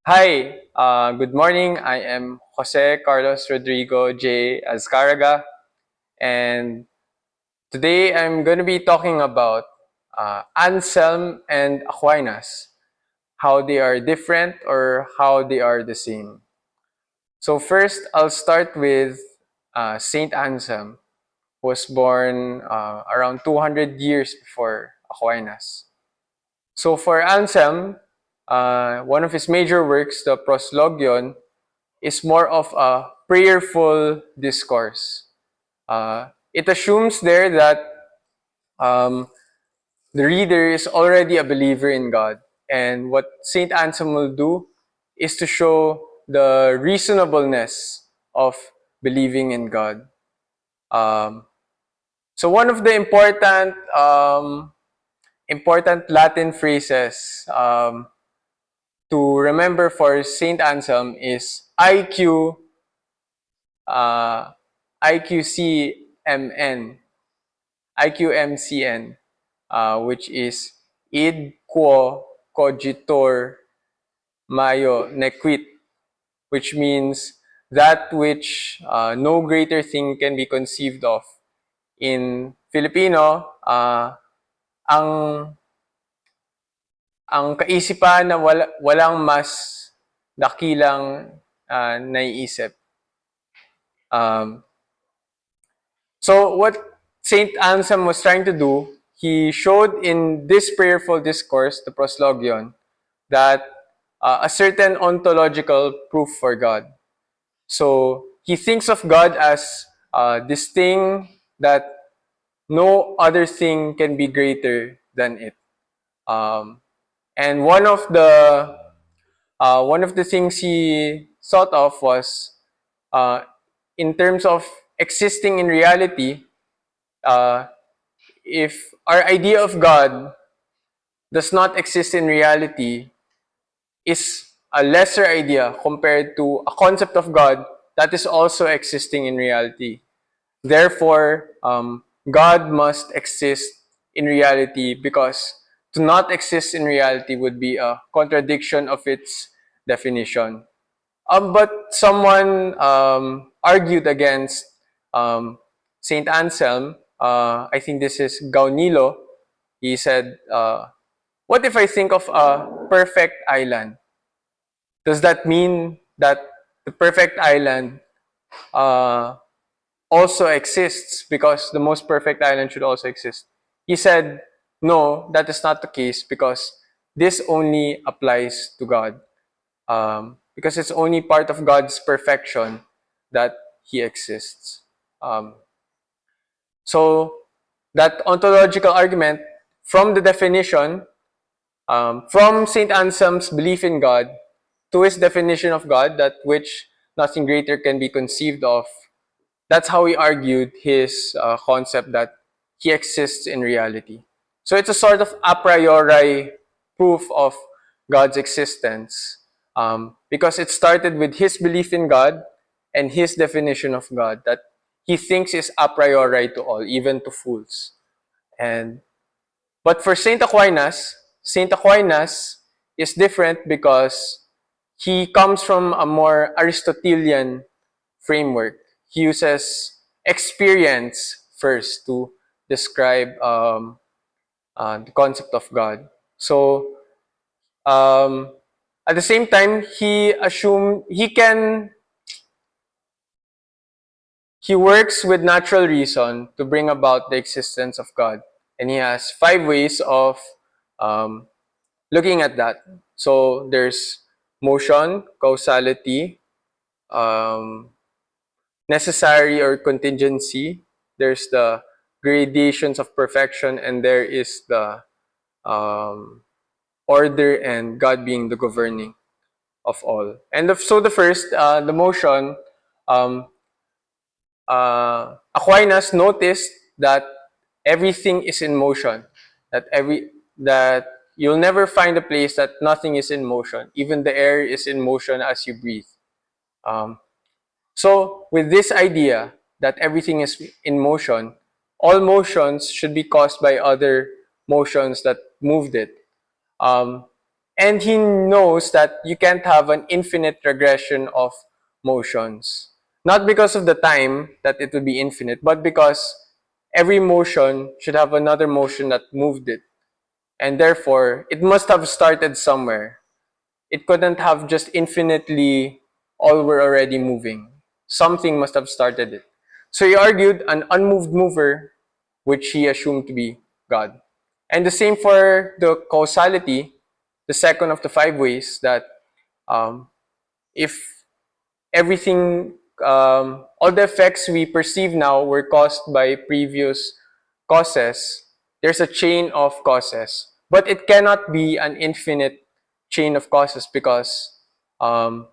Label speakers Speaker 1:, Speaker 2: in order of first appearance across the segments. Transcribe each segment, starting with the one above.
Speaker 1: Hi, good morning. I am Jose Carlos Rodrigo J. Azcarraga, and today I'm going to be talking about Anselm and Aquinas, how they are different or how they are the same. So first, I'll start with Saint Anselm, who was born around 200 years before Aquinas. So for Anselm, one of his major works, the Proslogion, is more of a prayerful discourse. It assumes there that um, the reader is already a believer in God. And what St. Anselm will do is to show the reasonableness of believing in God. Um, so one of the important Latin phrases to remember for Saint Anselm is uh, IQCMN, IQMCN, which is id quo cogitor mayo nequit, which means that which no greater thing can be conceived of. In Filipino, ang kaisipan na walang mas dakilang naiisip. Um, So what Saint Anselm was trying to do, he showed in this prayerful discourse, the Proslogion, that a certain ontological proof for God. So he thinks of God as this thing that no other thing can be greater than it. Um, and one of the things he thought of was uh, in terms of existing in reality. Uh, if our idea of God does not exist in reality, is a lesser idea compared to a concept of God that is also existing in reality. Therefore, God must exist in reality because to not exist in reality would be a contradiction of its definition. But someone argued against Saint Anselm. I think this is Gaunilo. He said, "What if I think of a perfect island? Does that mean that the perfect island uh, also exists because the most perfect island should also exist?" He said, "No, that is not the case because this only applies to God. Because it's only part of God's perfection that He exists." Um, so that ontological argument from the definition, from Saint Anselm's belief in God to his definition of God, that which nothing greater can be conceived of, that's how he argued his concept that he exists in reality. So it's a sort of a priori proof of God's existence, because it started with his belief in God and his definition of God that he thinks is a priori to all, even to fools. And but for Saint Aquinas is different because he comes from a more Aristotelian framework. He uses experience first to describe the concept of God. So um, at the same time, he works with natural reason to bring about the existence of God, and he has 5 ways of um, looking at that. So there's motion, causality, um, necessary or contingency. There's the gradations of perfection, and there is the um, order and God being the governing of all. And so the first, the motion, um, Aquinas noticed that everything is in motion, that you'll never find a place that nothing is in motion. Even the air is in motion as you breathe. Um, So with this idea that everything is in motion, all motions should be caused by other motions that moved it. Um, And he knows that you can't have an infinite regression of motions. Not because of the time that it would be infinite, but because every motion should have another motion that moved it. And therefore, it must have started somewhere. It couldn't have just infinitely all were already moving. Something must have started it. So he argued an unmoved mover, which he assumed to be God. And the same for the causality, the second of the five ways that um, if everything, all the effects we perceive now were caused by previous causes, there's a chain of causes. But it cannot be an infinite chain of causes because um,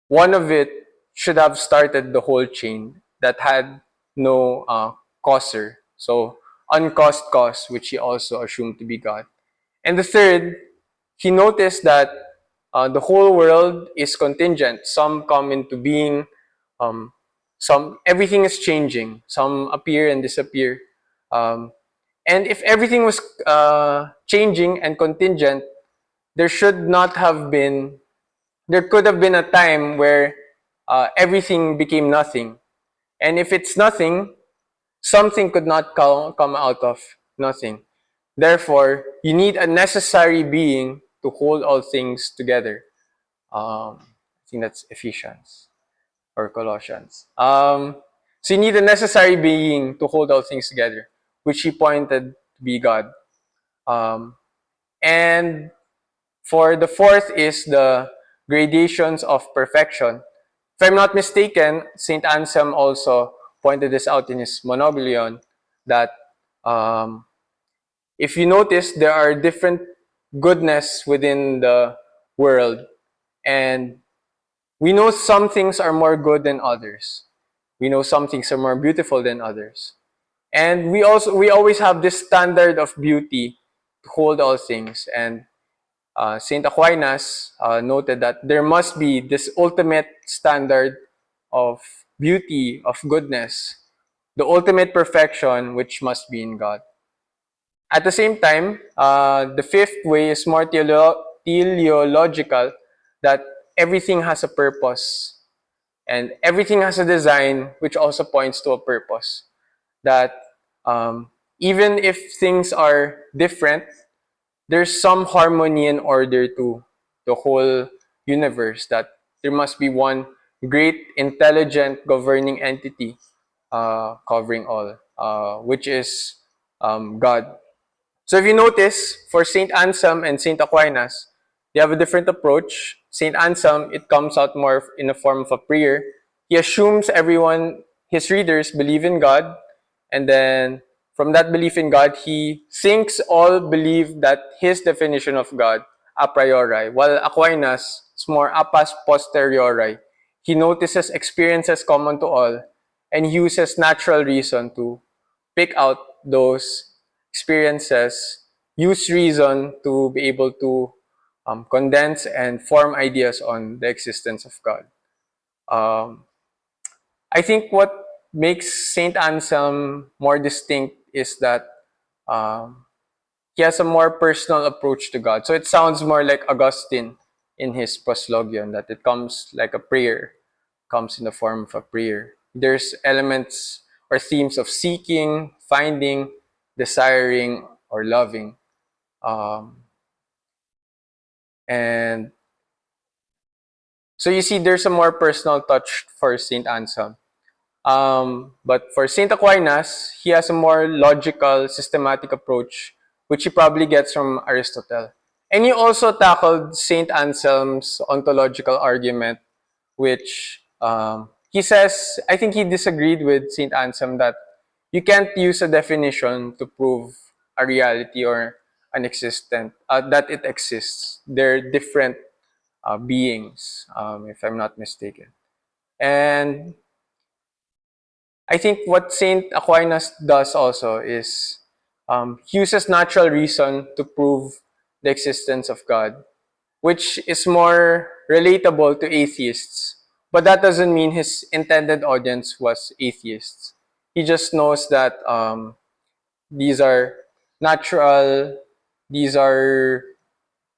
Speaker 1: one of it should have started the whole chain that had no causer. So uncaused cause, which he also assumed to be God. And the third, he noticed that the whole world is contingent. Some come into being, um, some everything is changing. Some appear and disappear. Um, and if everything was changing and contingent, there should not have been. There could have been a time where everything became nothing. And if it's nothing, something could not come out of nothing. Therefore, you need a necessary being to hold all things together. I think that's Ephesians or Colossians. So you need a necessary being to hold all things together, which he pointed to be God. Um, and for the fourth is the gradations of perfection. If I'm not mistaken, St. Anselm also pointed this out in his Monoglion that um, if you notice, there are different goodness within the world, and we know some things are more good than others. We know some things are more beautiful than others. And we always have this standard of beauty to hold all things. And Saint Aquinas noted that there must be this ultimate standard of beauty, of goodness, the ultimate perfection, which must be in God. At the same time, the fifth way is more teleological, that everything has a purpose and everything has a design, which also points to a purpose. That even if things are different, there's some harmony and order to the whole universe, that there must be one great intelligent governing entity covering all, which is God. So if you notice, for St. Anselm and St. Aquinas, they have a different approach. St. Anselm, it comes out more in the form of a prayer. He assumes everyone, his readers, believe in God, and then from that belief in God, he thinks all believe that his definition of God a priori, while Aquinas is more a posteriori. He notices experiences common to all and uses natural reason to pick out those experiences, use reason to be able to condense and form ideas on the existence of God. Um, I think what makes Saint Anselm more distinct is that um, he has a more personal approach to God. So it sounds more like Augustine in his proslogion, that it comes like a prayer, comes in the form of a prayer. There's elements or themes of seeking, finding, desiring, or loving. Um, and so you see, there's a more personal touch for Saint Anselm. But for St. Aquinas, he has a more logical, systematic approach, which he probably gets from Aristotle. And he also tackled St. Anselm's ontological argument, which he says, I think he disagreed with St. Anselm that you can't use a definition to prove a reality or an existent, that it exists. They're different beings, if I'm not mistaken. And I think what Saint Aquinas does also is he uses natural reason to prove the existence of God, which is more relatable to atheists. But that doesn't mean his intended audience was atheists. He just knows that these are natural, these are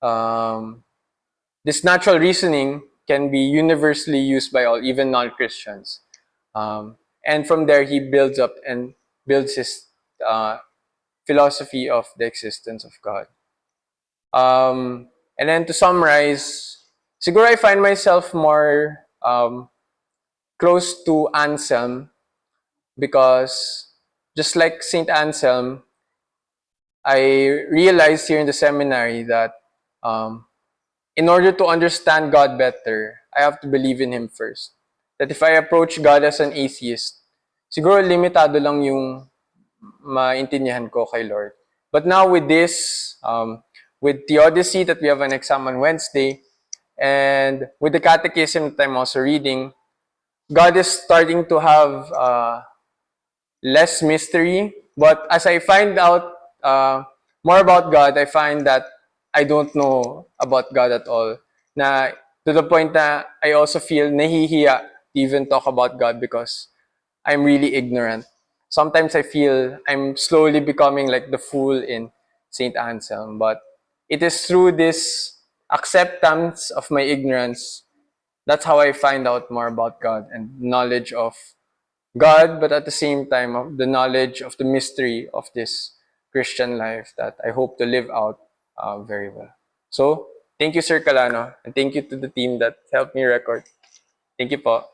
Speaker 1: this natural reasoning can be universally used by all, even non-Christians. And from there, he builds up and builds his philosophy of the existence of God. And then to summarize, siguro I find myself more close to Anselm because just like Saint Anselm, I realized here in the seminary that um, in order to understand God better, I have to believe in Him first. That if I approach God as an atheist, siguro limitado lang yung maintindihan ko kay Lord. But now with this, with Theodicy that we have an exam on Wednesday, and with the catechism that I'm also reading, God is starting to have less mystery. But as I find out more about God, I find that I don't know about God at all. Na to the point na I also feel nahihiya to even talk about God because I'm really ignorant. Sometimes I feel I'm slowly becoming like the fool in Saint Anselm, but it is through this acceptance of my ignorance that's how I find out more about God and knowledge of God, but at the same time of the knowledge of the mystery of this Christian life that I hope to live out very well. So, thank you, Sir Calano, and thank you to the team that helped me record. Thank you po.